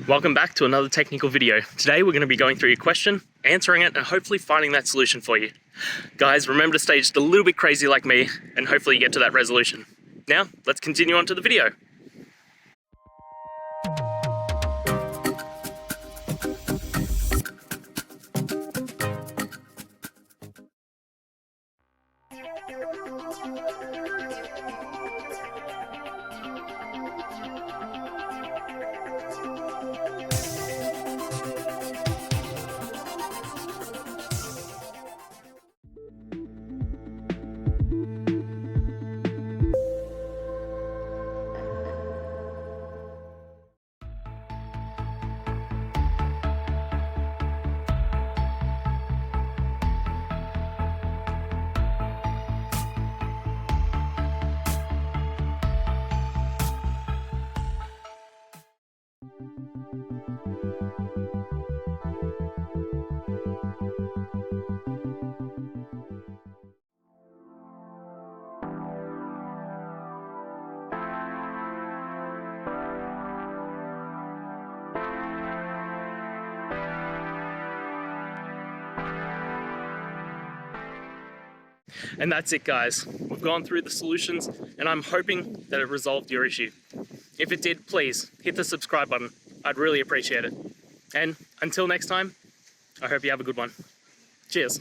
Welcome back to another technical video. Today we're going to be going through your question, answering it, and hopefully finding that solution for you. Guys, remember to stay just a little bit crazy like me, and hopefully you get to that resolution. Now, let's continue on to the video. And that's it, guys. We've gone through the solutions and I'm hoping that it resolved your issue. If it did, please hit the subscribe button. I'd really appreciate it. And until next time, I hope you have a good one. Cheers.